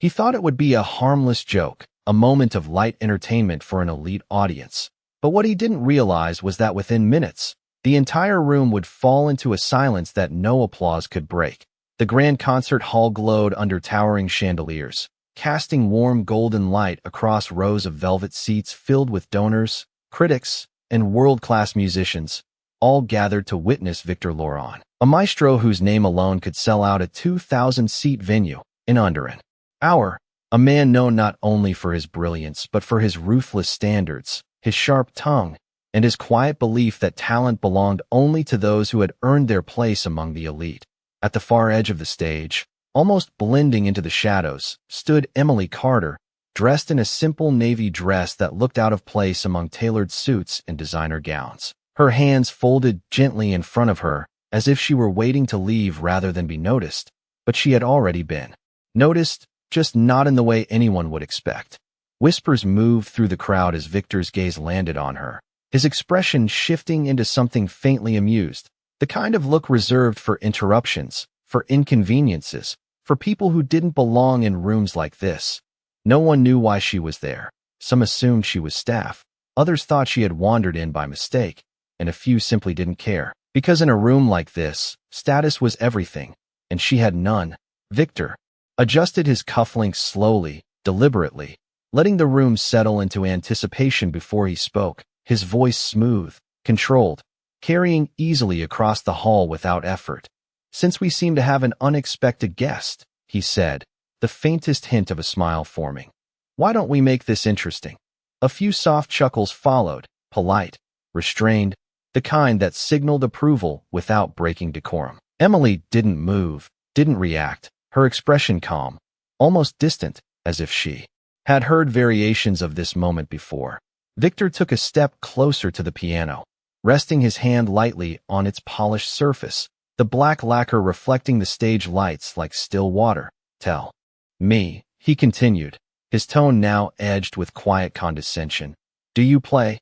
He thought it would be a harmless joke, a moment of light entertainment for an elite audience. But what he didn't realize was that within minutes, the entire room would fall into a silence that no applause could break. The grand concert hall glowed under towering chandeliers, casting warm golden light across rows of velvet seats filled with donors, critics, and world-class musicians, all gathered to witness Victor Laurent, a maestro whose name alone could sell out a 2,000-seat venue in under an hour. A man known not only for his brilliance but for his ruthless standards, his sharp tongue, and his quiet belief that talent belonged only to those who had earned their place among the elite. At the far edge of the stage, almost blending into the shadows, stood Emily Carter, dressed in a simple navy dress that looked out of place among tailored suits and designer gowns. Her hands folded gently in front of her, as if she were waiting to leave rather than be noticed. But she had already been noticed, just not in the way anyone would expect. Whispers moved through the crowd as Victor's gaze landed on her, his expression shifting into something faintly amused, the kind of look reserved for interruptions, for inconveniences, for people who didn't belong in rooms like this. No one knew why she was there. Some assumed she was staff, others thought she had wandered in by mistake, and a few simply didn't care. Because in a room like this, status was everything, and she had none. Victor adjusted his cufflinks slowly, deliberately, letting the room settle into anticipation before he spoke, his voice smooth, controlled, carrying easily across the hall without effort. "Since we seem to have an unexpected guest," he said, the faintest hint of a smile forming, "why don't we make this interesting?" A few soft chuckles followed, polite, restrained, the kind that signaled approval without breaking decorum. Emily didn't move, didn't react, her expression calm, almost distant, as if she had heard variations of this moment before. Victor took a step closer to the piano, resting his hand lightly on its polished surface, the black lacquer reflecting the stage lights like still water. "Tell me," he continued, his tone now edged with quiet condescension. "Do you play?"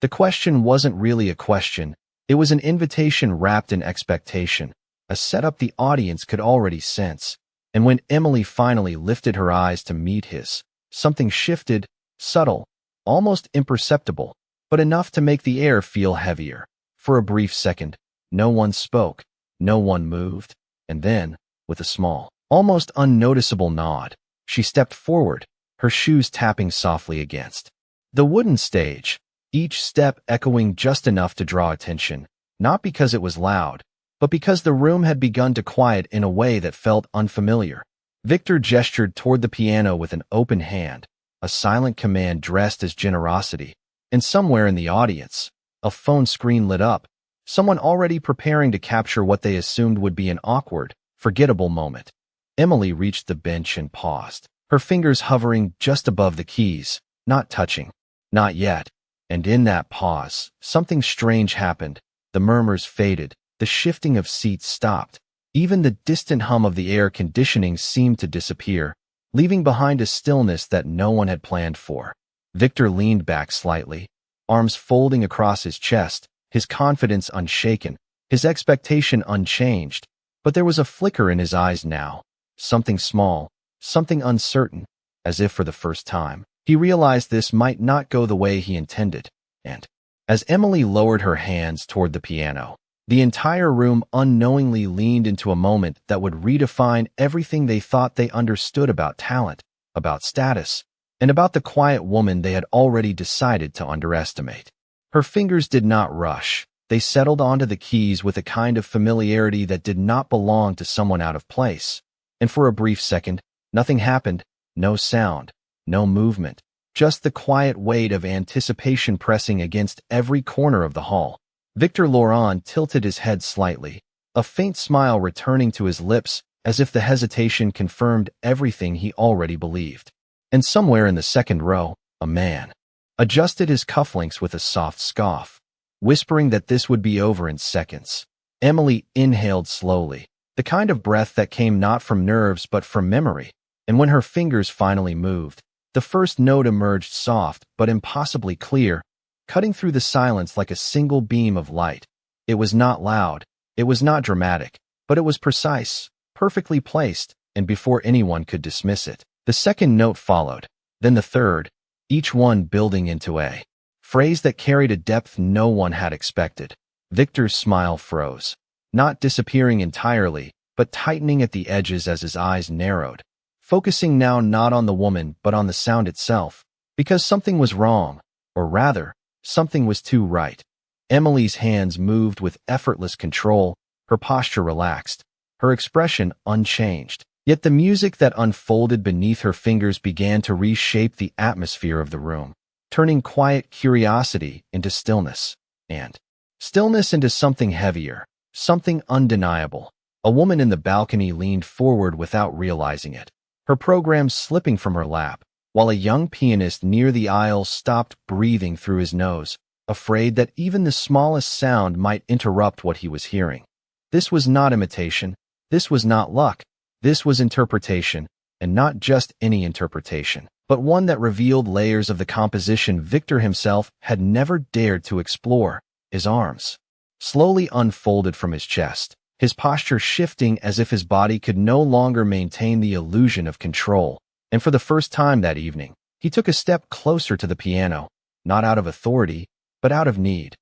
The question wasn't really a question, it was an invitation wrapped in expectation, a setup the audience could already sense. And when Emily finally lifted her eyes to meet his, something shifted, subtle, almost imperceptible, but enough to make the air feel heavier. For a brief second, no one spoke, no one moved, and then, with a small, almost unnoticeable nod, she stepped forward, her shoes tapping softly against the wooden stage, each step echoing just enough to draw attention, not because it was loud, but because the room had begun to quiet in a way that felt unfamiliar. Victor gestured toward the piano with an open hand, a silent command dressed as generosity, and somewhere in the audience, a phone screen lit up, someone already preparing to capture what they assumed would be an awkward, forgettable moment. Emily reached the bench and paused, her fingers hovering just above the keys, not touching. Not yet. And in that pause, something strange happened. The murmurs faded, the shifting of seats stopped. Even the distant hum of the air conditioning seemed to disappear, leaving behind a stillness that no one had planned for. Victor leaned back slightly, arms folding across his chest, his confidence unshaken, his expectation unchanged. But there was a flicker in his eyes now, something small, something uncertain, as if for the first time. He realized this might not go the way he intended, and as Emily lowered her hands toward the piano, the entire room unknowingly leaned into a moment that would redefine everything they thought they understood about talent, about status, and about the quiet woman they had already decided to underestimate. Her fingers did not rush. They settled onto the keys with a kind of familiarity that did not belong to someone out of place. And for a brief second, nothing happened, no sound, no movement, just the quiet weight of anticipation pressing against every corner of the hall. Victor Laurent tilted his head slightly, a faint smile returning to his lips as if the hesitation confirmed everything he already believed. And somewhere in the second row, a man adjusted his cufflinks with a soft scoff, whispering that this would be over in seconds. Emily inhaled slowly, the kind of breath that came not from nerves but from memory, and when her fingers finally moved, the first note emerged soft but impossibly clear, cutting through the silence like a single beam of light. It was not loud, it was not dramatic, but it was precise, perfectly placed, and before anyone could dismiss it, The second note followed, then the third, each one building into a phrase that carried a depth no one had expected. Victor's smile froze, not disappearing entirely, but tightening at the edges as his eyes narrowed, focusing now not on the woman but on the sound itself, because something was wrong, or rather, something was too right. Emily's hands moved with effortless control, her posture relaxed, her expression unchanged. Yet the music that unfolded beneath her fingers began to reshape the atmosphere of the room, turning quiet curiosity into stillness, and stillness into something heavier, something undeniable. A woman in the balcony leaned forward without realizing it, her program slipping from her lap, while a young pianist near the aisle stopped breathing through his nose, afraid that even the smallest sound might interrupt what he was hearing. This was not imitation, this was not luck. This was interpretation, and not just any interpretation, but one that revealed layers of the composition Victor himself had never dared to explore. His arms slowly unfolded from his chest, his posture shifting as if his body could no longer maintain the illusion of control. And for the first time that evening, he took a step closer to the piano, not out of authority, but out of need.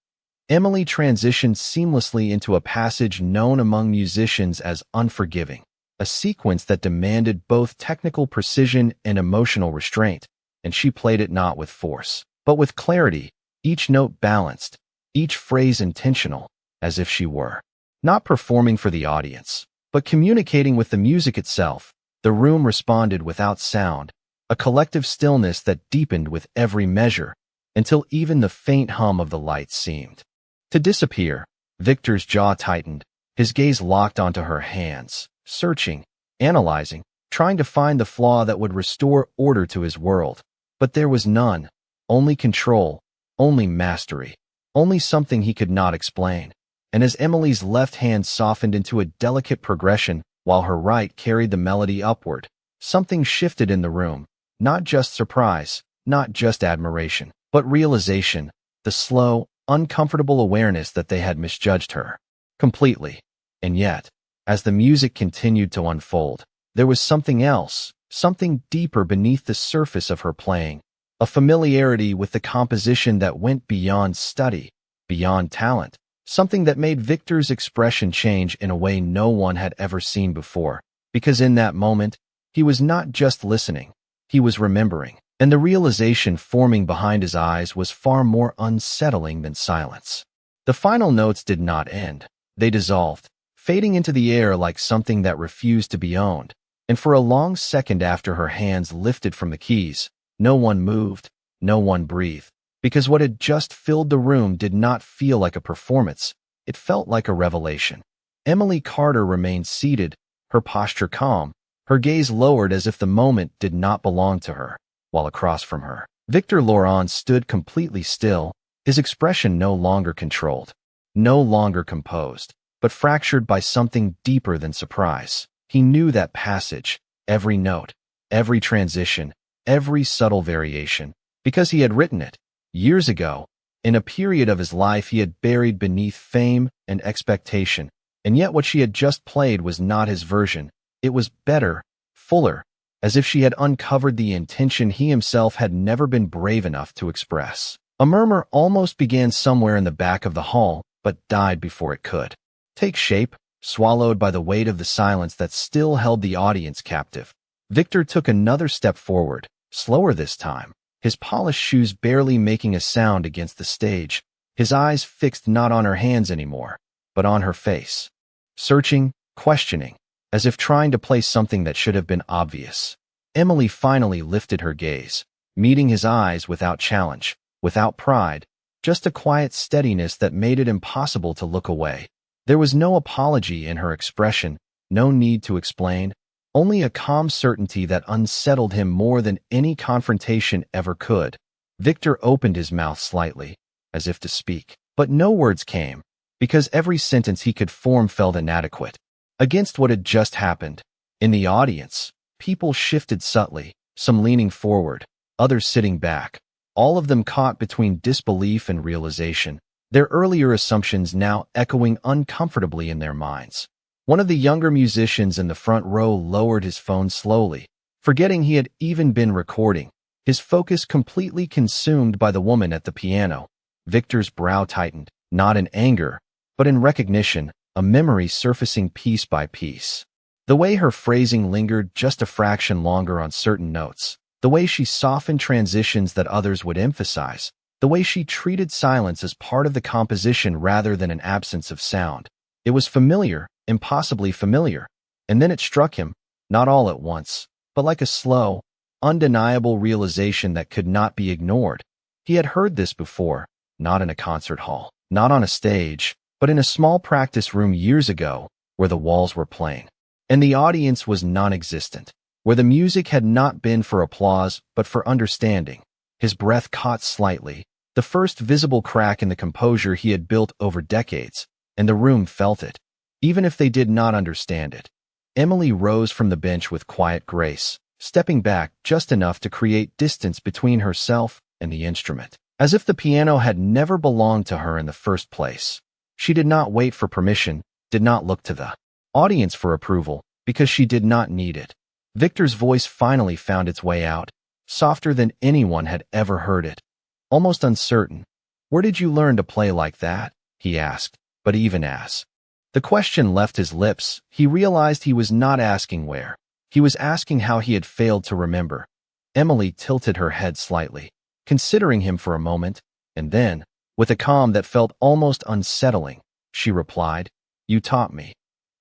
Emily transitioned seamlessly into a passage known among musicians as unforgiving. A sequence that demanded both technical precision and emotional restraint, and she played it not with force, but with clarity, each note balanced, each phrase intentional, as if she were not performing for the audience, but communicating with the music itself. The room responded without sound, a collective stillness that deepened with every measure, until even the faint hum of the lights seemed to disappear. Victor's jaw tightened, his gaze locked onto her hands, searching, analyzing, trying to find the flaw that would restore order to his world. But there was none, only control, only mastery, only something he could not explain. And as Emily's left hand softened into a delicate progression while her right carried the melody upward, something shifted in the room, not just surprise, not just admiration, but realization, the slow, uncomfortable awareness that they had misjudged her completely. And yet, as the music continued to unfold, there was something else, something deeper beneath the surface of her playing, a familiarity with the composition that went beyond study, beyond talent, something that made Victor's expression change in a way no one had ever seen before, because in that moment, he was not just listening, he was remembering, and the realization forming behind his eyes was far more unsettling than silence. The final notes did not end, they dissolved, fading into the air like something that refused to be owned, and for a long second after her hands lifted from the keys, no one moved, no one breathed, because what had just filled the room did not feel like a performance, it felt like a revelation. Emily Carter remained seated, her posture calm, her gaze lowered as if the moment did not belong to her, while across from her, Victor Laurent stood completely still, his expression no longer controlled, no longer composed, but fractured by something deeper than surprise. He knew that passage, every note, every transition, every subtle variation, because he had written it. Years ago, in a period of his life he had buried beneath fame and expectation, and yet what she had just played was not his version. It was better, fuller, as if she had uncovered the intention he himself had never been brave enough to express. A murmur almost began somewhere in the back of the hall, but died before it could take shape, swallowed by the weight of the silence that still held the audience captive. Victor took another step forward, slower this time, his polished shoes barely making a sound against the stage, his eyes fixed not on her hands anymore, but on her face, searching, questioning, as if trying to place something that should have been obvious. Emily finally lifted her gaze, meeting his eyes without challenge, without pride, just a quiet steadiness that made it impossible to look away. There was no apology in her expression, no need to explain, only a calm certainty that unsettled him more than any confrontation ever could. Victor opened his mouth slightly, as if to speak, but no words came, because every sentence he could form felt inadequate against what had just happened. In the audience, people shifted subtly, some leaning forward, others sitting back, all of them caught between disbelief and realization, their earlier assumptions now echoing uncomfortably in their minds. One of the younger musicians in the front row lowered his phone slowly, forgetting he had even been recording, his focus completely consumed by the woman at the piano. Victor's brow tightened, not in anger, but in recognition, a memory surfacing piece by piece. The way her phrasing lingered just a fraction longer on certain notes, the way she softened transitions that others would emphasize, the way she treated silence as part of the composition rather than an absence of sound. It was familiar, impossibly familiar. And then it struck him, not all at once, but like a slow, undeniable realization that could not be ignored. He had heard this before, not in a concert hall, not on a stage, but in a small practice room years ago, where the walls were plain, and the audience was non-existent, where the music had not been for applause but for understanding. His breath caught slightly, the first visible crack in the composure he had built over decades, and the room felt it, even if they did not understand it. Emily rose from the bench with quiet grace, stepping back just enough to create distance between herself and the instrument, as if the piano had never belonged to her in the first place. She did not wait for permission, did not look to the audience for approval, because she did not need it. Victor's voice finally found its way out, softer than anyone had ever heard it, almost uncertain. "Where did you learn to play like that?" he asked, but even as the question left his lips, he realized he was not asking where. He was asking how he had failed to remember. Emily tilted her head slightly, considering him for a moment, and then, with a calm that felt almost unsettling, she replied, "You taught me."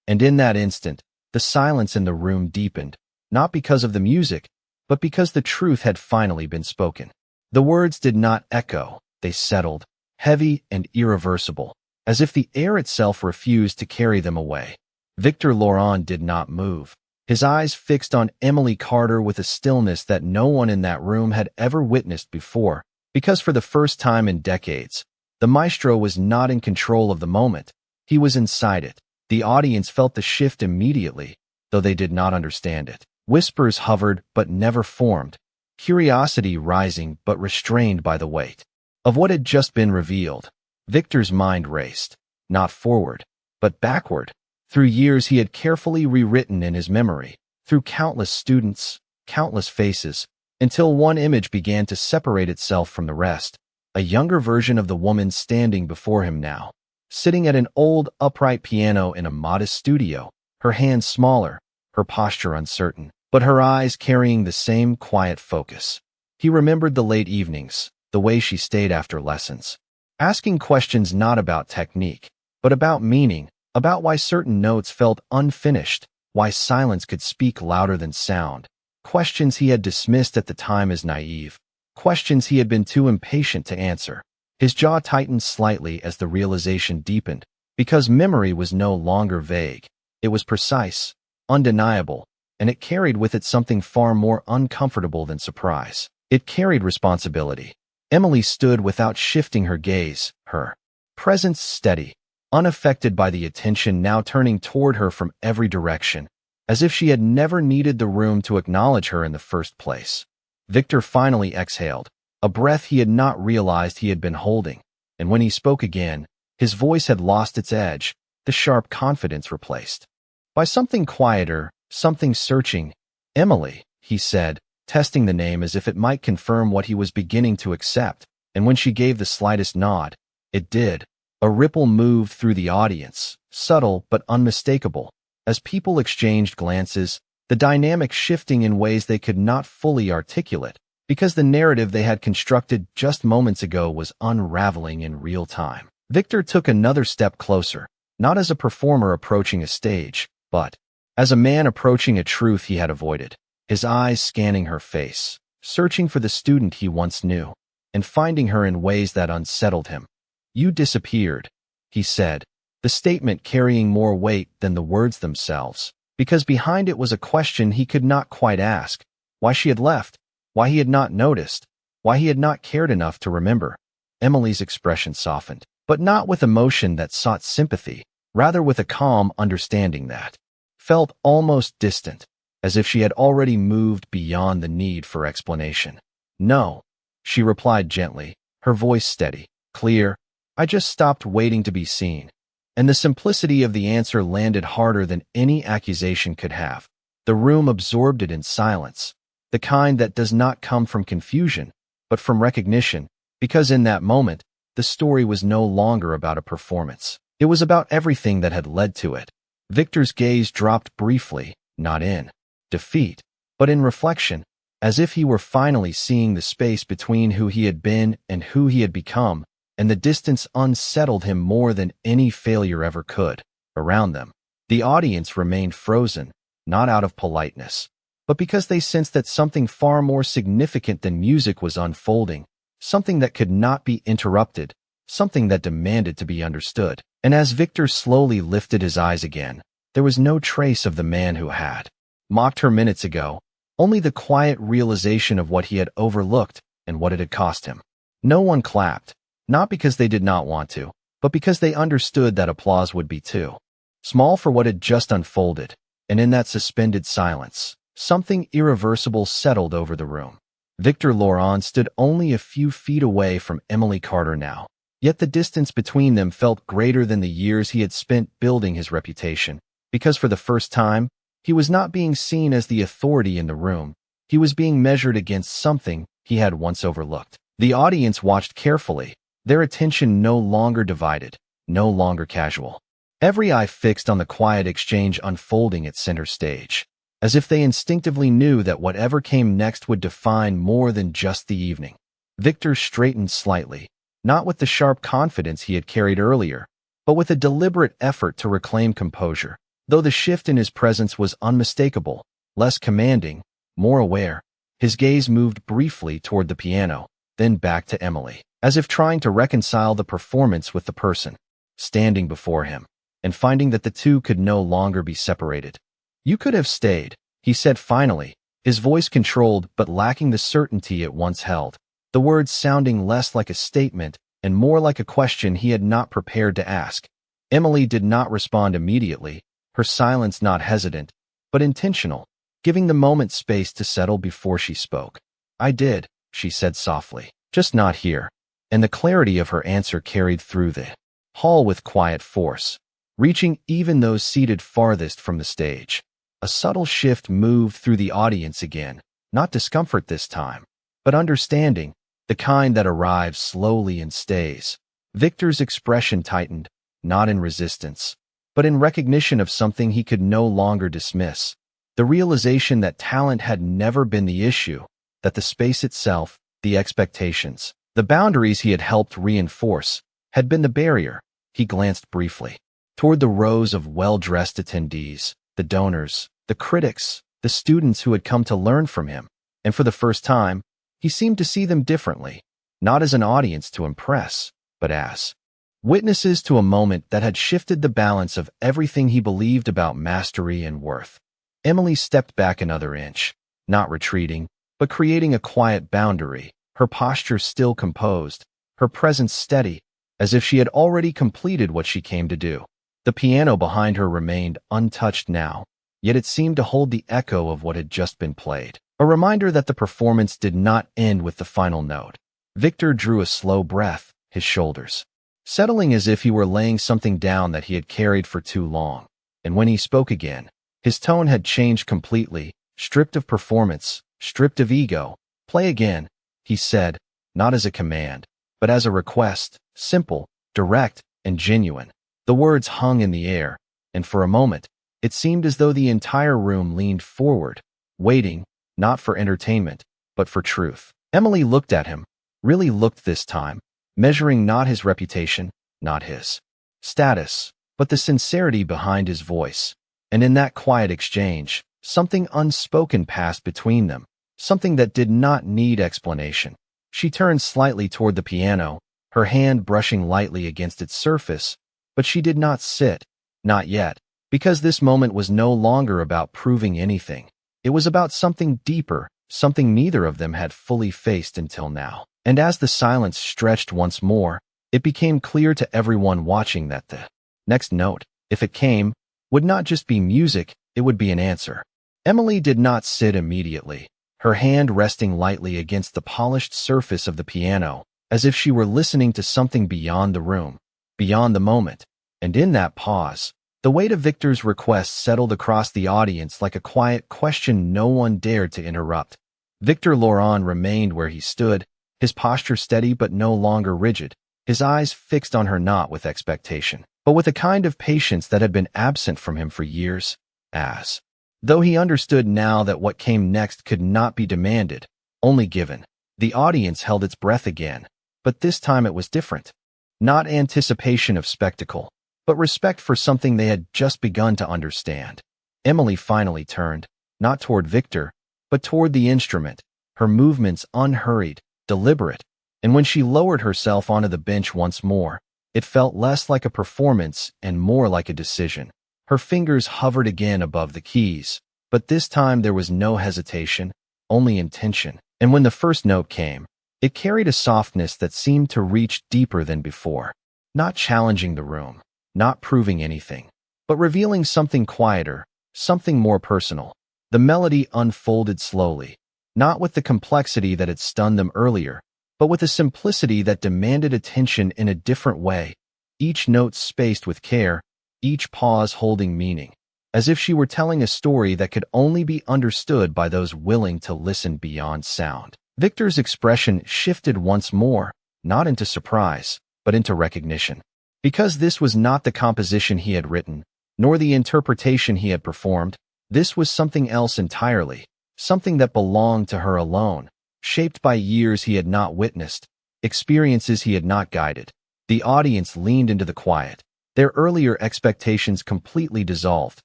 And in that instant, the silence in the room deepened, not because of the music, but because the truth had finally been spoken. The words did not echo, they settled, heavy and irreversible, as if the air itself refused to carry them away. Victor Laurent did not move, his eyes fixed on Emily Carter with a stillness that no one in that room had ever witnessed before, because for the first time in decades, the maestro was not in control of the moment. He was inside it. The audience felt the shift immediately, though they did not understand it. Whispers hovered but never formed, curiosity rising but restrained by the weight of what had just been revealed. Victor's mind raced, not forward, but backward, through years he had carefully rewritten in his memory, through countless students, countless faces, until one image began to separate itself from the rest, a younger version of the woman standing before him now, sitting at an old, upright piano in a modest studio, her hands smaller, her posture uncertain, but her eyes carrying the same quiet focus. He remembered the late evenings, the way she stayed after lessons, asking questions not about technique, but about meaning, about why certain notes felt unfinished, why silence could speak louder than sound. Questions he had dismissed at the time as naive, questions he had been too impatient to answer. His jaw tightened slightly as the realization deepened, because memory was no longer vague. It was precise, undeniable, and it carried with it something far more uncomfortable than surprise. It carried responsibility. Emily stood without shifting her gaze, her presence steady, unaffected by the attention now turning toward her from every direction, as if she had never needed the room to acknowledge her in the first place. Victor finally exhaled, a breath he had not realized he had been holding, and when he spoke again, his voice had lost its edge, the sharp confidence replaced by something quieter, something searching. "Emily," he said, testing the name as if it might confirm what he was beginning to accept, and when she gave the slightest nod, it did. A ripple moved through the audience, subtle but unmistakable. As people exchanged glances, the dynamic shifting in ways they could not fully articulate, because the narrative they had constructed just moments ago was unraveling in real time. Victor took another step closer, not as a performer approaching a stage, but as a man approaching a truth he had avoided, his eyes scanning her face, searching for the student he once knew, and finding her in ways that unsettled him. "You disappeared," he said, the statement carrying more weight than the words themselves, because behind it was a question he could not quite ask: why she had left, why he had not noticed, why he had not cared enough to remember. Emily's expression softened, but not with emotion that sought sympathy, rather with a calm understanding that felt almost distant, as if she had already moved beyond the need for explanation. "No," she replied gently, her voice steady, clear. "I just stopped waiting to be seen." And the simplicity of the answer landed harder than any accusation could have. The room absorbed it in silence, the kind that does not come from confusion, but from recognition, because in that moment, the story was no longer about a performance. It was about everything that had led to it. Victor's gaze dropped briefly, not in defeat, but in reflection, as if he were finally seeing the space between who he had been and who he had become, and the distance unsettled him more than any failure ever could. Around them, the audience remained frozen, not out of politeness, but because they sensed that something far more significant than music was unfolding, something that could not be interrupted, something that demanded to be understood. And as Victor slowly lifted his eyes again, there was no trace of the man who had mocked her minutes ago, only the quiet realization of what he had overlooked and what it had cost him. No one clapped, not because they did not want to, but because they understood that applause would be too small for what had just unfolded, and in that suspended silence, something irreversible settled over the room. Victor Laurent stood only a few feet away from Emily Carter now, yet the distance between them felt greater than the years he had spent building his reputation, because for the first time, he was not being seen as the authority in the room, he was being measured against something he had once overlooked. The audience watched carefully, their attention no longer divided, no longer casual. Every eye fixed on the quiet exchange unfolding at center stage, as if they instinctively knew that whatever came next would define more than just the evening. Victor straightened slightly, not with the sharp confidence he had carried earlier, but with a deliberate effort to reclaim composure. Though the shift in his presence was unmistakable, less commanding, more aware, his gaze moved briefly toward the piano, then back to Emily, as if trying to reconcile the performance with the person standing before him, and finding that the two could no longer be separated. "You could have stayed," he said finally, his voice controlled but lacking the certainty it once held, the words sounding less like a statement and more like a question he had not prepared to ask. Emily did not respond immediately, her silence not hesitant, but intentional, giving the moment space to settle before she spoke. "I did," she said softly, "just not here." And the clarity of her answer carried through the hall with quiet force, reaching even those seated farthest from the stage. A subtle shift moved through the audience again, not discomfort this time, but understanding, the kind that arrives slowly and stays. Victor's expression tightened, not in resistance, but in recognition of something he could no longer dismiss. The realization that talent had never been the issue, that the space itself, the expectations, the boundaries he had helped reinforce, had been the barrier. He glanced briefly toward the rows of well-dressed attendees, the donors, the critics, the students who had come to learn from him, and for the first time, he seemed to see them differently, not as an audience to impress, but as witnesses to a moment that had shifted the balance of everything he believed about mastery and worth. Emily stepped back another inch, not retreating, but creating a quiet boundary, her posture still composed, her presence steady, as if she had already completed what she came to do. The piano behind her remained untouched now, yet it seemed to hold the echo of what had just been played, a reminder that the performance did not end with the final note. Victor drew a slow breath, his shoulders settling as if he were laying something down that he had carried for too long. And when he spoke again, his tone had changed completely, stripped of performance, stripped of ego. "Play again," he said, not as a command, but as a request, simple, direct, and genuine. The words hung in the air, and for a moment, it seemed as though the entire room leaned forward, waiting, not for entertainment, but for truth. Emily looked at him, really looked this time, measuring not his reputation, not his status, but the sincerity behind his voice. And in that quiet exchange, something unspoken passed between them, something that did not need explanation. She turned slightly toward the piano, her hand brushing lightly against its surface, but she did not sit, not yet, because this moment was no longer about proving anything. It was about something deeper, something neither of them had fully faced until now. And as the silence stretched once more, it became clear to everyone watching that the next note, if it came, would not just be music, it would be an answer. Emily did not sit immediately, her hand resting lightly against the polished surface of the piano, as if she were listening to something beyond the room, beyond the moment. And in that pause, The weight of Victor's request settled across the audience like a quiet question no one dared to interrupt. Victor Laurent remained where he stood, his posture steady but no longer rigid, his eyes fixed on her not with expectation, but with a kind of patience that had been absent from him for years, as though he understood now that what came next could not be demanded, only given. The audience held its breath again, but this time it was different. Not anticipation of spectacle, but respect for something they had just begun to understand. Emily finally turned, not toward Victor, but toward the instrument, her movements unhurried, deliberate, and when she lowered herself onto the bench once more, it felt less like a performance and more like a decision. Her fingers hovered again above the keys, but this time there was no hesitation, only intention. And when the first note came, it carried a softness that seemed to reach deeper than before, not challenging the room, not proving anything, but revealing something quieter, something more personal. The melody unfolded slowly, not with the complexity that had stunned them earlier, but with a simplicity that demanded attention in a different way, each note spaced with care, each pause holding meaning, as if she were telling a story that could only be understood by those willing to listen beyond sound. Victor's expression shifted once more, not into surprise, but into recognition. Because this was not the composition he had written, nor the interpretation he had performed, this was something else entirely, something that belonged to her alone, shaped by years he had not witnessed, experiences he had not guided. The audience leaned into the quiet, their earlier expectations completely dissolved,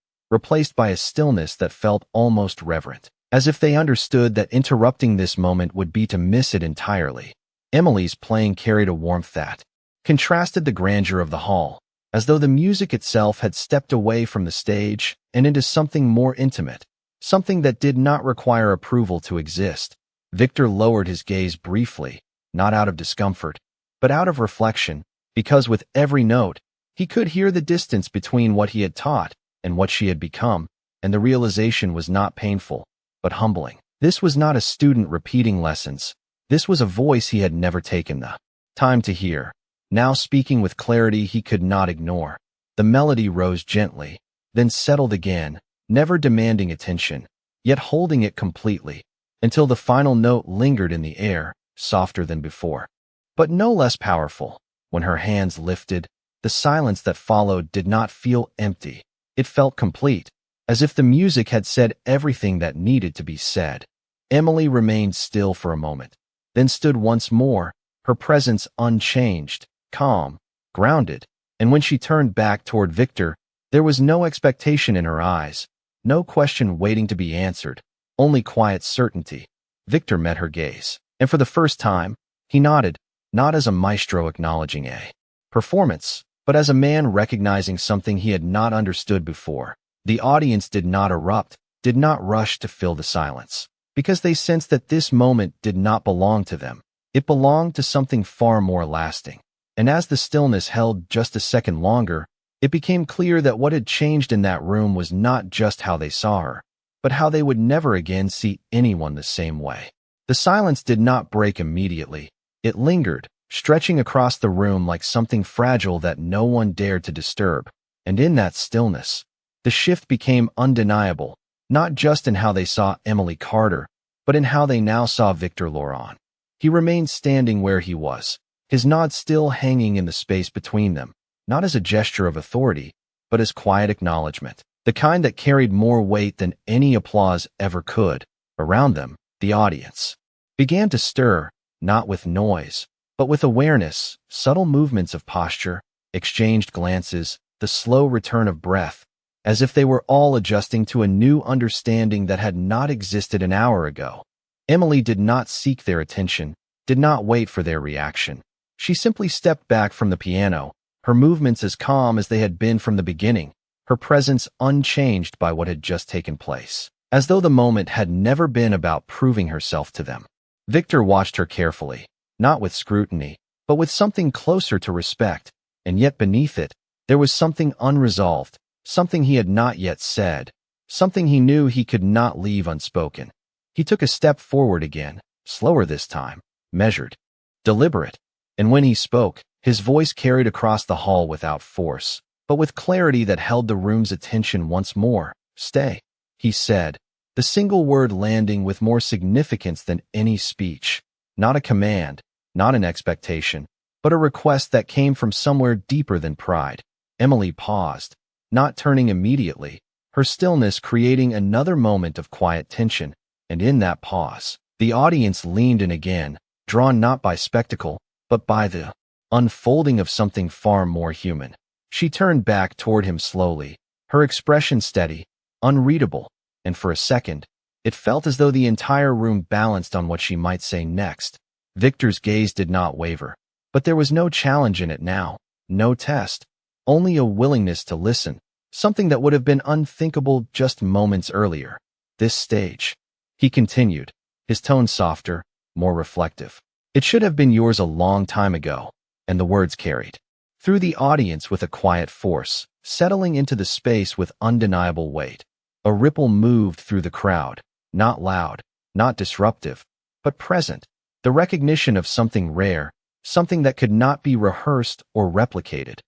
replaced by a stillness that felt almost reverent, as if they understood that interrupting this moment would be to miss it entirely. Emily's playing carried a warmth that contrasted the grandeur of the hall, as though the music itself had stepped away from the stage and into something more intimate, something that did not require approval to exist. Victor lowered his gaze briefly, not out of discomfort, but out of reflection, because with every note, he could hear the distance between what he had taught and what she had become, and the realization was not painful, but humbling. This was not a student repeating lessons. This was a voice he had never taken the time to hear, now speaking with clarity he could not ignore. The melody rose gently, then settled again, never demanding attention, yet holding it completely, until the final note lingered in the air, softer than before, but no less powerful. When her hands lifted, the silence that followed did not feel empty. It felt complete, as if the music had said everything that needed to be said. Emily remained still for a moment, then stood once more, her presence unchanged, calm, grounded, and when she turned back toward Victor, there was no expectation in her eyes, no question waiting to be answered, only quiet certainty. Victor met her gaze, and for the first time, he nodded, not as a maestro acknowledging a performance, but as a man recognizing something he had not understood before. The audience did not erupt, did not rush to fill the silence, because they sensed that this moment did not belong to them. It belonged to something far more lasting. And as the stillness held just a second longer, it became clear that what had changed in that room was not just how they saw her, but how they would never again see anyone the same way. The silence did not break immediately. It lingered, stretching across the room like something fragile that no one dared to disturb. And in that stillness, the shift became undeniable, not just in how they saw Emily Carter, but in how they now saw Victor Laurent. He remained standing where he was, his nod still hanging in the space between them, not as a gesture of authority, but as quiet acknowledgement, the kind that carried more weight than any applause ever could. Around them, the audience began to stir, not with noise, but with awareness, subtle movements of posture, exchanged glances, the slow return of breath, as if they were all adjusting to a new understanding that had not existed an hour ago. Emily did not seek their attention, did not wait for their reaction. She simply stepped back from the piano, her movements as calm as they had been from the beginning, her presence unchanged by what had just taken place, as though the moment had never been about proving herself to them. Victor watched her carefully, not with scrutiny, but with something closer to respect, and yet beneath it, there was something unresolved, something he had not yet said, something he knew he could not leave unspoken. He took a step forward again, slower this time, measured, deliberate, and when he spoke, his voice carried across the hall without force, but with clarity that held the room's attention once more. "Stay," he said, the single word landing with more significance than any speech. Not a command, not an expectation, but a request that came from somewhere deeper than pride. Emily paused, not turning immediately, her stillness creating another moment of quiet tension, and in that pause, the audience leaned in again, drawn not by spectacle, but by the unfolding of something far more human. She turned back toward him slowly, her expression steady, unreadable, and for a second, it felt as though the entire room balanced on what she might say next. Victor's gaze did not waver, but there was no challenge in it now, no test, only a willingness to listen, something that would have been unthinkable just moments earlier. "This stage," he continued, his tone softer, more reflective. "It should have been yours a long time ago," and the words carried through the audience with a quiet force, settling into the space with undeniable weight. A ripple moved through the crowd, not loud, not disruptive, but present, the recognition of something rare, something that could not be rehearsed or replicated.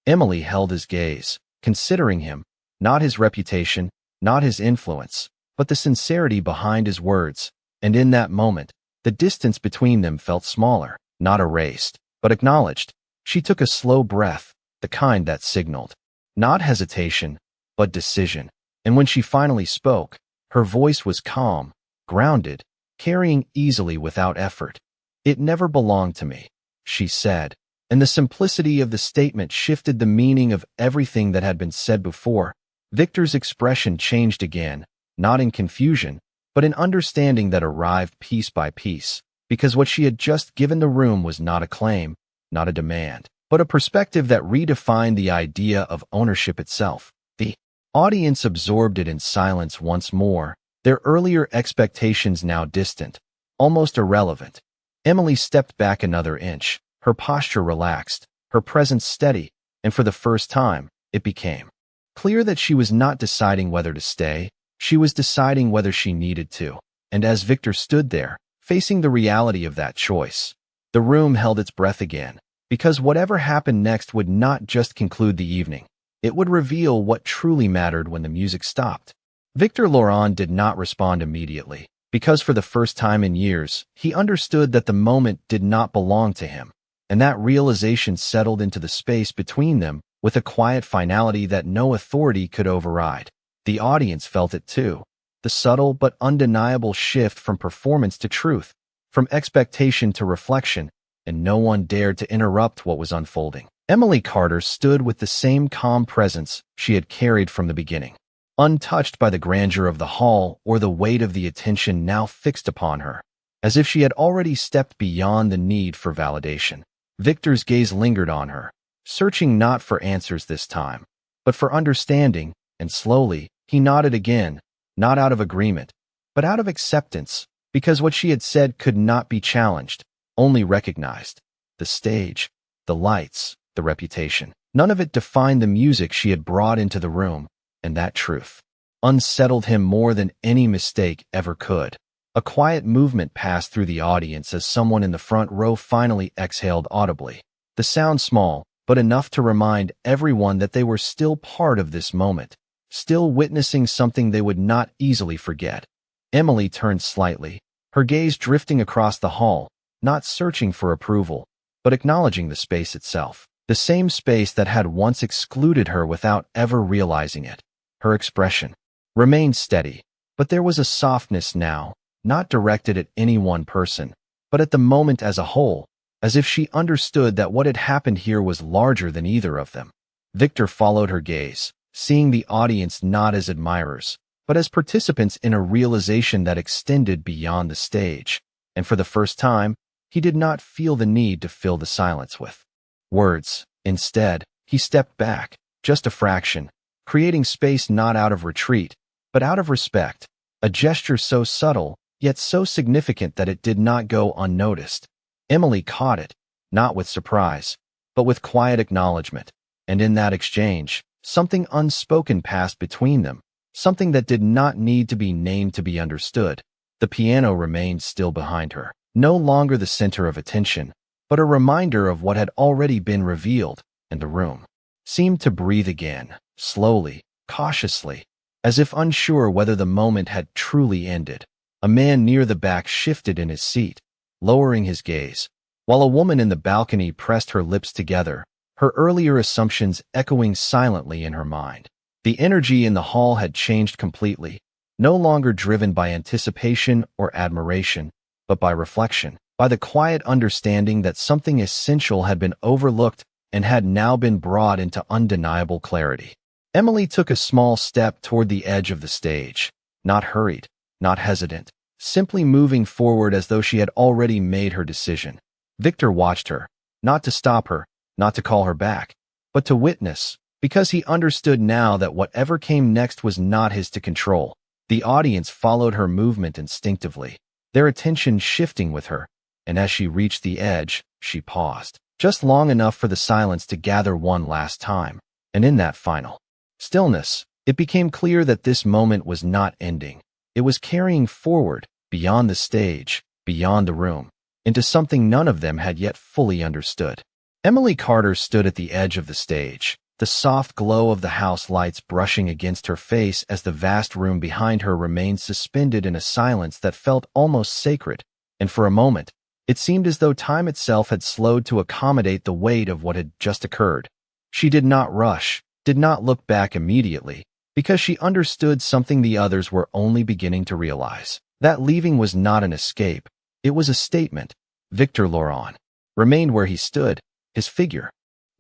Emily held his gaze, considering him, not his reputation, not his influence, but the sincerity behind his words, and in that moment, the distance between them felt smaller, not erased, but acknowledged. She took a slow breath, the kind that signaled not hesitation, but decision. And when she finally spoke, her voice was calm, grounded, carrying easily without effort. "It never belonged to me," she said, and the simplicity of the statement shifted the meaning of everything that had been said before. Victor's expression changed again, not in confusion, but in understanding that arrived piece by piece, because what she had just given the room was not a claim, not a demand, but a perspective that redefined the idea of ownership itself. The audience absorbed it in silence once more, their earlier expectations now distant, almost irrelevant. Emily stepped back another inch, her posture relaxed, her presence steady, and for the first time, it became clear that she was not deciding whether to stay, she was deciding whether she needed to. And as Victor stood there, facing the reality of that choice, the room held its breath again, because whatever happened next would not just conclude the evening. It would reveal what truly mattered when the music stopped. Victor Laurent did not respond immediately, because for the first time in years, he understood that the moment did not belong to him, and that realization settled into the space between them with a quiet finality that no authority could override. The audience felt it too, the subtle but undeniable shift from performance to truth, from expectation to reflection, and no one dared to interrupt what was unfolding. Emily Carter stood with the same calm presence she had carried from the beginning, untouched by the grandeur of the hall or the weight of the attention now fixed upon her, as if she had already stepped beyond the need for validation. Victor's gaze lingered on her, searching not for answers this time, but for understanding, and slowly, he nodded again, not out of agreement, but out of acceptance, because what she had said could not be challenged, only recognized. The stage, the lights, the reputation. None of it defined the music she had brought into the room, and that truth unsettled him more than any mistake ever could. A quiet movement passed through the audience as someone in the front row finally exhaled audibly. The sound small, but enough to remind everyone that they were still part of this moment, still witnessing something they would not easily forget. Emily turned slightly, her gaze drifting across the hall, not searching for approval, but acknowledging the space itself. The same space that had once excluded her without ever realizing it. Her expression remained steady, but there was a softness now, not directed at any one person, but at the moment as a whole, as if she understood that what had happened here was larger than either of them. Victor followed her gaze, seeing the audience not as admirers, but as participants in a realization that extended beyond the stage, and for the first time, he did not feel the need to fill the silence with words. Instead, he stepped back, just a fraction, creating space not out of retreat, but out of respect, a gesture so subtle, yet so significant that it did not go unnoticed. Emily caught it, not with surprise, but with quiet acknowledgement, and in that exchange, something unspoken passed between them, something that did not need to be named to be understood. The piano remained still behind her, no longer the center of attention, but a reminder of what had already been revealed, and the room seemed to breathe again, slowly, cautiously, as if unsure whether the moment had truly ended. A man near the back shifted in his seat, lowering his gaze, while a woman in the balcony pressed her lips together, her earlier assumptions echoing silently in her mind. The energy in the hall had changed completely, no longer driven by anticipation or admiration, but by reflection, by the quiet understanding that something essential had been overlooked and had now been brought into undeniable clarity. Emily took a small step toward the edge of the stage, not hurried, not hesitant, simply moving forward as though she had already made her decision. Victor watched her, not to stop her, not to call her back, but to witness, because he understood now that whatever came next was not his to control. The audience followed her movement instinctively, their attention shifting with her, and as she reached the edge, she paused, just long enough for the silence to gather one last time. And in that final stillness, it became clear that this moment was not ending. It was carrying forward, beyond the stage, beyond the room, into something none of them had yet fully understood. Emily Carter stood at the edge of the stage, the soft glow of the house lights brushing against her face as the vast room behind her remained suspended in a silence that felt almost sacred, and for a moment, it seemed as though time itself had slowed to accommodate the weight of what had just occurred. She did not rush, did not look back immediately, because she understood something the others were only beginning to realize. That leaving was not an escape, it was a statement. Victor Laurent remained where he stood, his figure,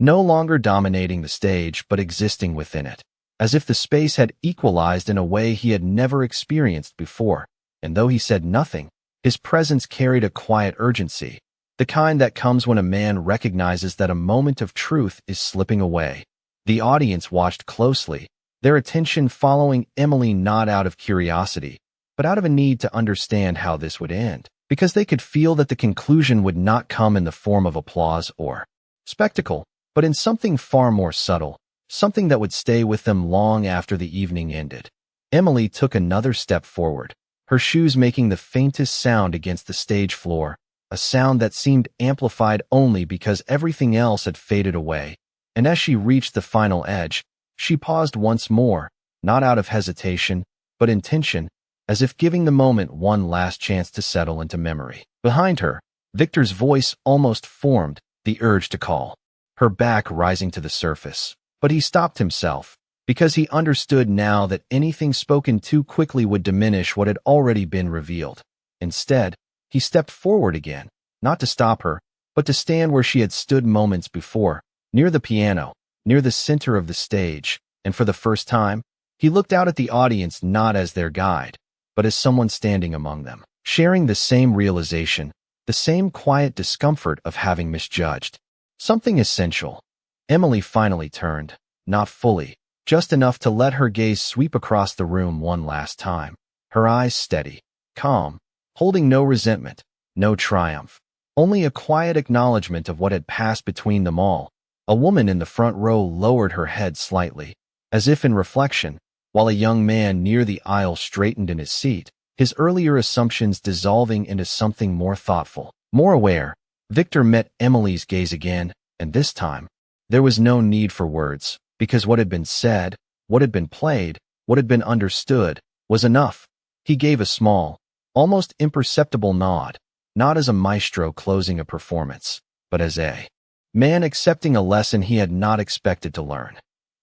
no longer dominating the stage but existing within it, as if the space had equalized in a way he had never experienced before, and though he said nothing, his presence carried a quiet urgency, the kind that comes when a man recognizes that a moment of truth is slipping away. The audience watched closely, their attention following Emily not out of curiosity, but out of a need to understand how this would end, because they could feel that the conclusion would not come in the form of applause or spectacle, but in something far more subtle, something that would stay with them long after the evening ended. Emily took another step forward, her shoes making the faintest sound against the stage floor, a sound that seemed amplified only because everything else had faded away. And as she reached the final edge, she paused once more, not out of hesitation, but intention, as if giving the moment one last chance to settle into memory. Behind her, Victor's voice almost formed, the urge to call, her back rising to the surface. But he stopped himself, because he understood now that anything spoken too quickly would diminish what had already been revealed. Instead, he stepped forward again, not to stop her, but to stand where she had stood moments before, near the piano, near the center of the stage, and for the first time, he looked out at the audience not as their guide, but as someone standing among them, sharing the same realization, the same quiet discomfort of having misjudged something essential. Emily finally turned, not fully, just enough to let her gaze sweep across the room one last time, her eyes steady, calm, holding no resentment, no triumph, only a quiet acknowledgement of what had passed between them all. A woman in the front row lowered her head slightly, as if in reflection, while a young man near the aisle straightened in his seat, his earlier assumptions dissolving into something more thoughtful, more aware. Victor met Emily's gaze again, and this time, there was no need for words, because what had been said, what had been played, what had been understood, was enough. He gave a small, almost imperceptible nod, not as a maestro closing a performance, but as a man accepting a lesson he had not expected to learn.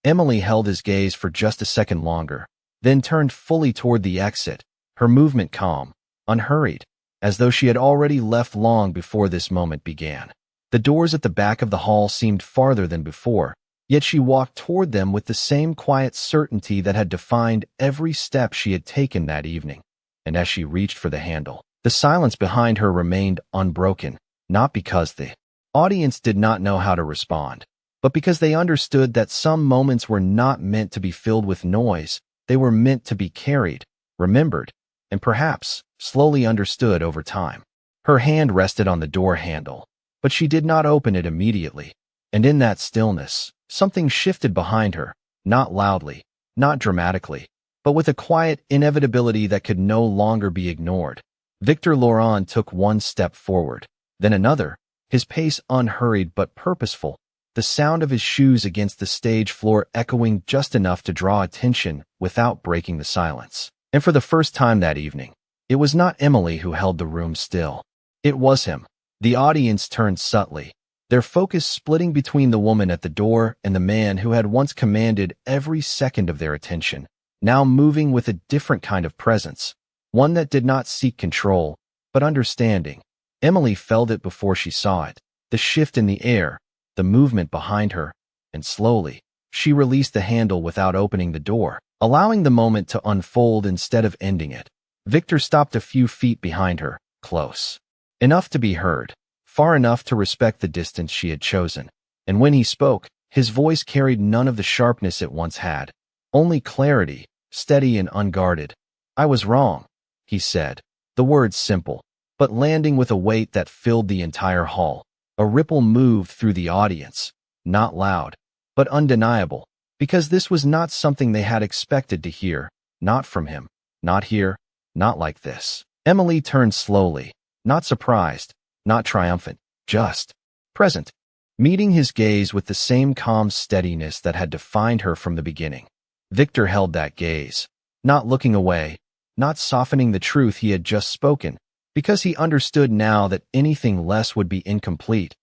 Emily held his gaze for just a second longer, then turned fully toward the exit, her movement calm, unhurried, as though she had already left long before this moment began. The doors at the back of the hall seemed farther than before, yet she walked toward them with the same quiet certainty that had defined every step she had taken that evening. And as she reached for the handle, the silence behind her remained unbroken, not because the audience did not know how to respond, but because they understood that some moments were not meant to be filled with noise, they were meant to be carried, remembered, and perhaps slowly understood over time. Her hand rested on the door handle, but she did not open it immediately, and in that stillness, something shifted behind her, not loudly, not dramatically, but with a quiet inevitability that could no longer be ignored. Victor Laurent took one step forward, then another, his pace unhurried but purposeful, the sound of his shoes against the stage floor echoing just enough to draw attention without breaking the silence. And for the first time that evening, it was not Emily who held the room still. It was him. The audience turned subtly, their focus splitting between the woman at the door and the man who had once commanded every second of their attention, now moving with a different kind of presence, one that did not seek control, but understanding. Emily felt it before she saw it, the shift in the air, the movement behind her, and slowly, she released the handle without opening the door, allowing the moment to unfold instead of ending it. Victor stopped a few feet behind her, close enough to be heard, far enough to respect the distance she had chosen. And when he spoke, his voice carried none of the sharpness it once had, only clarity, steady and unguarded. "I was wrong," he said, the words simple, but landing with a weight that filled the entire hall. A ripple moved through the audience, not loud, but undeniable, because this was not something they had expected to hear, not from him, not here, not like this. Emily turned slowly, not surprised, not triumphant, just present, meeting his gaze with the same calm steadiness that had defined her from the beginning. Victor held that gaze, not looking away, not softening the truth he had just spoken, because he understood now that anything less would be incomplete.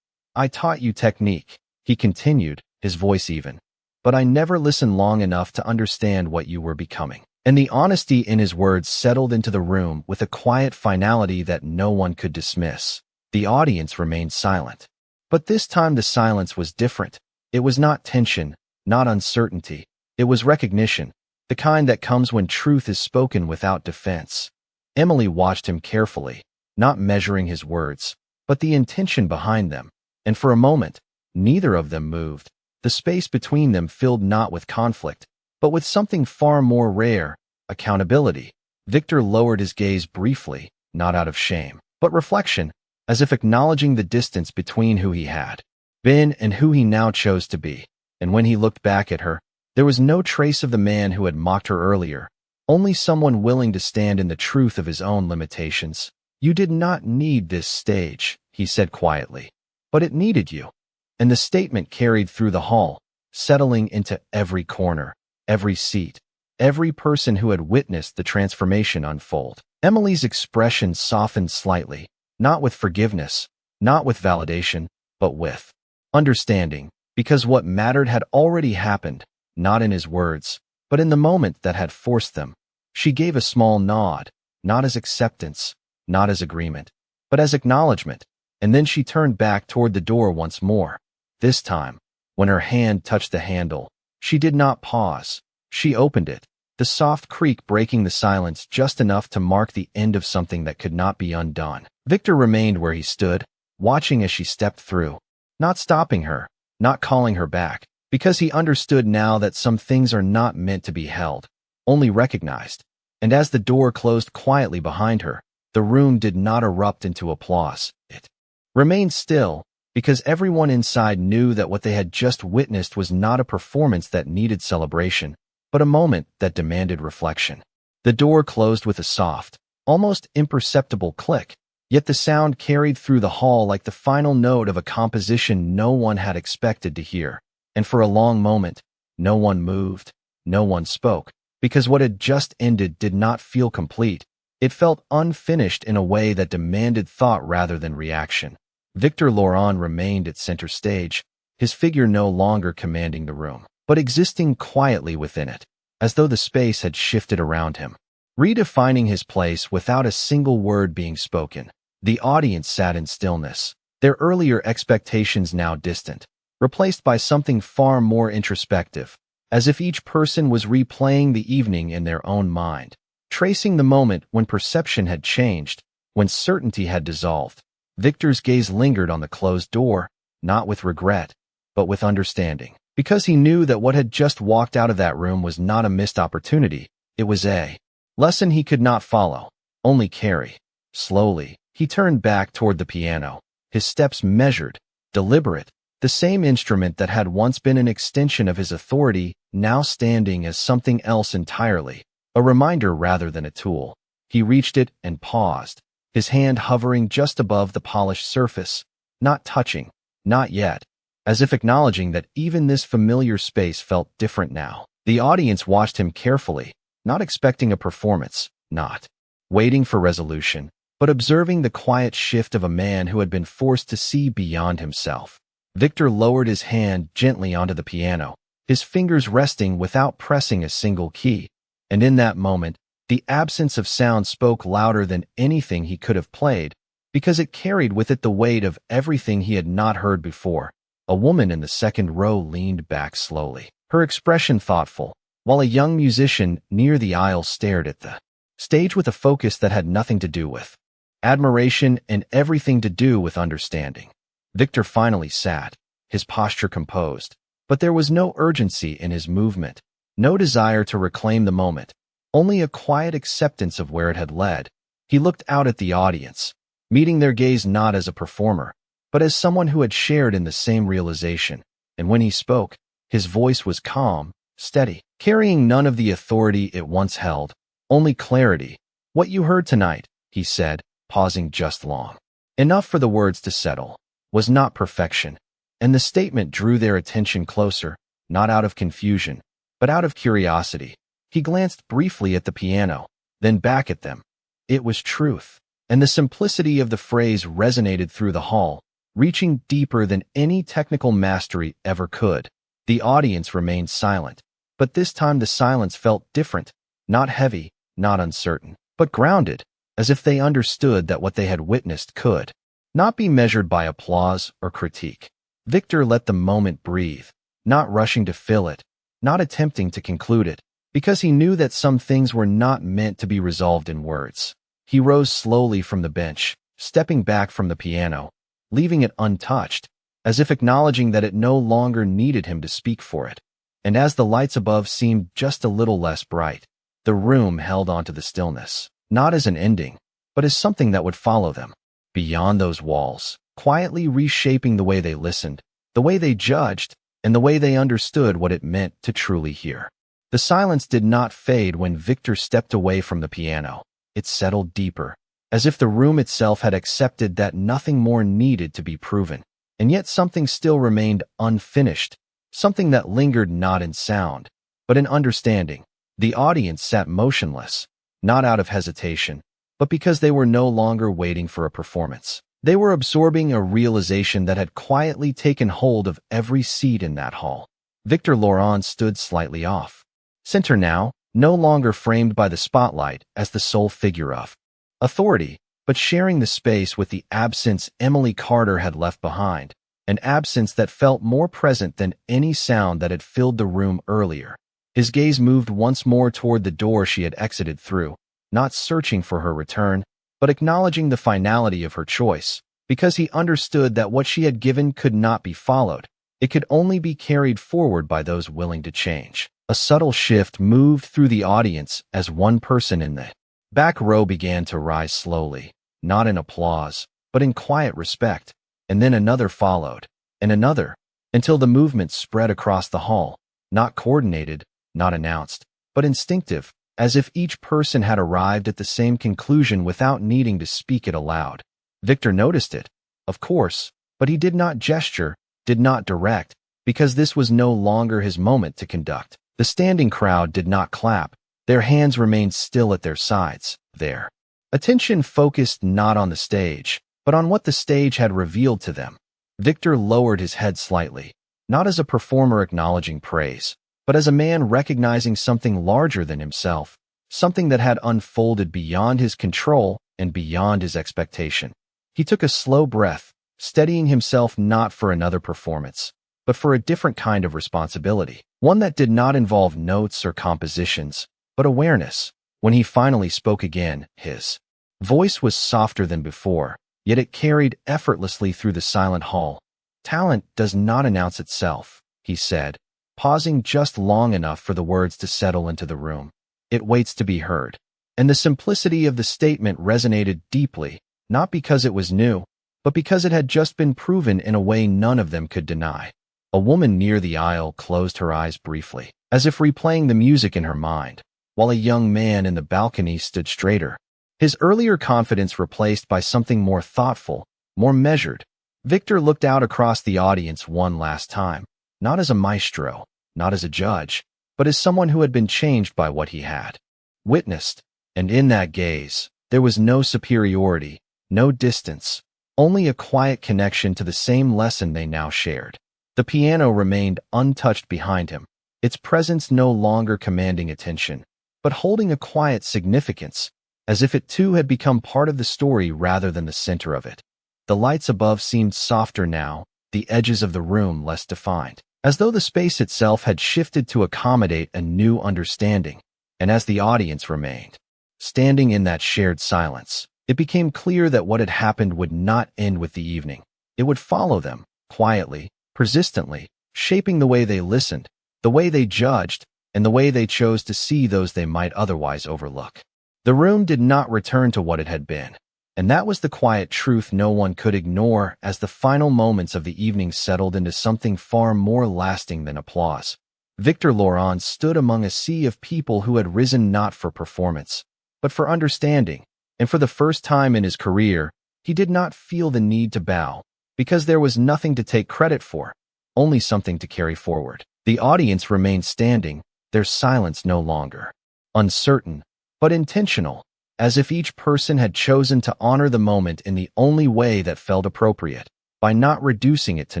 "I taught you technique," he continued, his voice even, "but I never listened long enough to understand what you were becoming." And the honesty in his words settled into the room with a quiet finality that no one could dismiss. The audience remained silent. But this time the silence was different. It was not tension, not uncertainty. It was recognition, the kind that comes when truth is spoken without defense. Emily watched him carefully, not measuring his words, but the intention behind them. And for a moment, neither of them moved. The space between them filled not with conflict, but with something far more rare, accountability. Victor lowered his gaze briefly, not out of shame, but reflection, as if acknowledging the distance between who he had been and who he now chose to be. And when he looked back at her, there was no trace of the man who had mocked her earlier, only someone willing to stand in the truth of his own limitations. "You did not need this stage," he said quietly, "but it needed you." And the statement carried through the hall, settling into every corner, every seat, every person who had witnessed the transformation unfold. Emily's expression softened slightly, not with forgiveness, not with validation, but with understanding, because what mattered had already happened, not in his words, but in the moment that had forced them. She gave a small nod, not as acceptance, not as agreement, but as acknowledgement, and then she turned back toward the door once more. This time, when her hand touched the handle, she did not pause. She opened it, the soft creak breaking the silence just enough to mark the end of something that could not be undone. Victor remained where he stood, watching as she stepped through, not stopping her, not calling her back, because he understood now that some things are not meant to be held, only recognized. And as the door closed quietly behind her, the room did not erupt into applause. It remained still, because everyone inside knew that what they had just witnessed was not a performance that needed celebration, but a moment that demanded reflection. The door closed with a soft, almost imperceptible click, yet the sound carried through the hall like the final note of a composition no one had expected to hear. And for a long moment, no one moved, no one spoke, because what had just ended did not feel complete. It felt unfinished in a way that demanded thought rather than reaction. Victor Laurent remained at center stage, his figure no longer commanding the room, but existing quietly within it, as though the space had shifted around him, redefining his place without a single word being spoken. The audience sat in stillness, their earlier expectations now distant, replaced by something far more introspective, as if each person was replaying the evening in their own mind, tracing the moment when perception had changed, when certainty had dissolved. Victor's gaze lingered on the closed door, not with regret, but with understanding, because he knew that what had just walked out of that room was not a missed opportunity. It was a lesson he could not follow, only carry. Slowly, he turned back toward the piano, his steps measured, deliberate, the same instrument that had once been an extension of his authority, now standing as something else entirely, a reminder rather than a tool. He reached it and paused, his hand hovering just above the polished surface, not touching, not yet, as if acknowledging that even this familiar space felt different now. The audience watched him carefully, not expecting a performance, not waiting for resolution, but observing the quiet shift of a man who had been forced to see beyond himself. Victor lowered his hand gently onto the piano, his fingers resting without pressing a single key, and in that moment, the absence of sound spoke louder than anything he could have played, because it carried with it the weight of everything he had not heard before. A woman in the second row leaned back slowly, her expression thoughtful, while a young musician near the aisle stared at the stage with a focus that had nothing to do with admiration and everything to do with understanding. Victor finally sat, his posture composed, but there was no urgency in his movement, no desire to reclaim the moment, only a quiet acceptance of where it had led. He looked out at the audience, meeting their gaze not as a performer, but as someone who had shared in the same realization, and when he spoke, his voice was calm, steady, carrying none of the authority it once held, only clarity. "What you heard tonight," he said, pausing just long enough for the words to settle, "was not perfection," and the statement drew their attention closer, not out of confusion, but out of curiosity. He glanced briefly at the piano, then back at them. It was truth, and the simplicity of the phrase resonated through the hall, reaching deeper than any technical mastery ever could. The audience remained silent, but this time the silence felt different, not heavy, not uncertain, but grounded, as if they understood that what they had witnessed could not be measured by applause or critique. Victor let the moment breathe, not rushing to fill it, not attempting to conclude it, because he knew that some things were not meant to be resolved in words. He rose slowly from the bench, stepping back from the piano, leaving it untouched, as if acknowledging that it no longer needed him to speak for it. And as the lights above seemed just a little less bright, the room held onto the stillness, not as an ending, but as something that would follow them beyond those walls, quietly reshaping the way they listened, the way they judged, and the way they understood what it meant to truly hear. The silence did not fade when Victor stepped away from the piano. It settled deeper, as if the room itself had accepted that nothing more needed to be proven. And yet something still remained unfinished, something that lingered not in sound, but in understanding. The audience sat motionless, not out of hesitation, but because they were no longer waiting for a performance. They were absorbing a realization that had quietly taken hold of every seat in that hall. Victor Laurent stood slightly off center now, no longer framed by the spotlight as the sole figure of authority, but sharing the space with the absence Emily Carter had left behind, an absence that felt more present than any sound that had filled the room earlier. His gaze moved once more toward the door she had exited through, not searching for her return, but acknowledging the finality of her choice, because he understood that what she had given could not be followed. It could only be carried forward by those willing to change. A subtle shift moved through the audience as one person in the back row began to rise slowly, not in applause, but in quiet respect, and then another followed, and another, until the movement spread across the hall, not coordinated, not announced, but instinctive, as if each person had arrived at the same conclusion without needing to speak it aloud. Victor noticed it, of course, but he did not gesture, did not direct, because this was no longer his moment to conduct. The standing crowd did not clap. Their hands remained still at their sides, their attention focused not on the stage, but on what the stage had revealed to them. Victor lowered his head slightly, not as a performer acknowledging praise, but as a man recognizing something larger than himself, something that had unfolded beyond his control and beyond his expectation. He took a slow breath, steadying himself not for another performance, but for a different kind of responsibility, one that did not involve notes or compositions, but awareness. When he finally spoke again, his voice was softer than before, yet it carried effortlessly through the silent hall. "Talent does not announce itself," he said, pausing just long enough for the words to settle into the room. "It waits to be heard." And the simplicity of the statement resonated deeply, not because it was new, but because it had just been proven in a way none of them could deny. A woman near the aisle closed her eyes briefly, as if replaying the music in her mind, while a young man in the balcony stood straighter, his earlier confidence replaced by something more thoughtful, more measured. Victor looked out across the audience one last time, not as a maestro, not as a judge, but as someone who had been changed by what he had witnessed. And in that gaze, there was no superiority, no distance, only a quiet connection to the same lesson they now shared. The piano remained untouched behind him, its presence no longer commanding attention, but holding a quiet significance, as if it too had become part of the story rather than the center of it. The lights above seemed softer now, the edges of the room less defined, as though the space itself had shifted to accommodate a new understanding. And as the audience remained standing in that shared silence, it became clear that what had happened would not end with the evening. It would follow them, quietly, persistently, shaping the way they listened, the way they judged, and the way they chose to see those they might otherwise overlook. The room did not return to what it had been, and that was the quiet truth no one could ignore as the final moments of the evening settled into something far more lasting than applause. Victor Laurent stood among a sea of people who had risen not for performance, but for understanding, and for the first time in his career, he did not feel the need to bow, because there was nothing to take credit for, only something to carry forward. The audience remained standing, their silence no longer uncertain, but intentional, as if each person had chosen to honor the moment in the only way that felt appropriate, by not reducing it to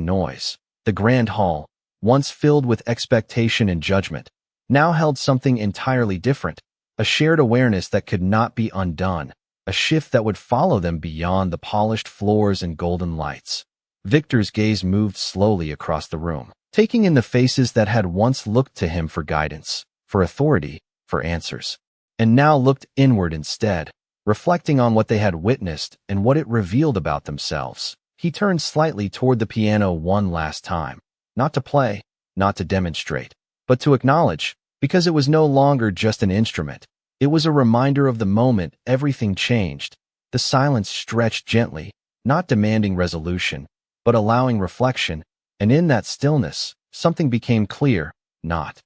noise. The grand hall, once filled with expectation and judgment, now held something entirely different, a shared awareness that could not be undone, a shift that would follow them beyond the polished floors and golden lights. Victor's gaze moved slowly across the room, taking in the faces that had once looked to him for guidance, for authority, for answers, and now looked inward instead, reflecting on what they had witnessed and what it revealed about themselves. He turned slightly toward the piano one last time, not to play, not to demonstrate, but to acknowledge, because it was no longer just an instrument. It was a reminder of the moment everything changed. The silence stretched gently, not demanding resolution, but allowing reflection, and in that stillness, something became clear, not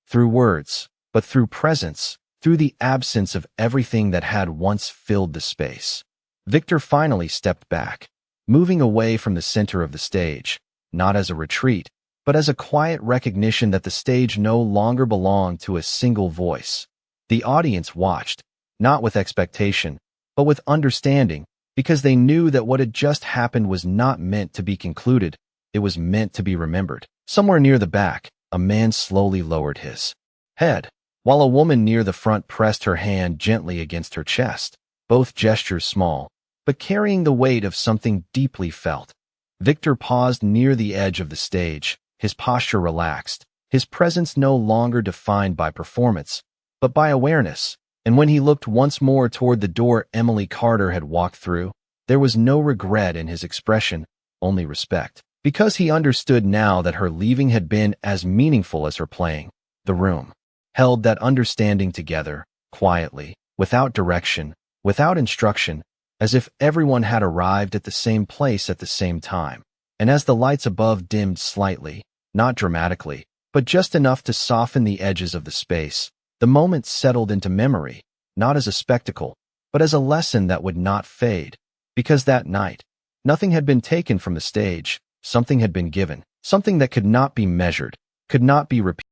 through words, but through presence, through the absence of everything that had once filled the space. Victor finally stepped back, moving away from the center of the stage, not as a retreat, but as a quiet recognition that the stage no longer belonged to a single voice. The audience watched, not with expectation, but with understanding, because they knew that what had just happened was not meant to be concluded, it was meant to be remembered. Somewhere near the back, a man slowly lowered his head, while a woman near the front pressed her hand gently against her chest, both gestures small, but carrying the weight of something deeply felt. Victor paused near the edge of the stage, his posture relaxed, his presence no longer defined by performance, but by awareness, and when he looked once more toward the door Emily Carter had walked through, there was no regret in his expression, only respect, because he understood now that her leaving had been as meaningful as her playing. The room held that understanding together, quietly, without direction, without instruction, as if everyone had arrived at the same place at the same time. And as the lights above dimmed slightly, not dramatically, but just enough to soften the edges of the space, the moment settled into memory, not as a spectacle, but as a lesson that would not fade, because that night, nothing had been taken from the stage, something had been given, something that could not be measured, could not be repeated.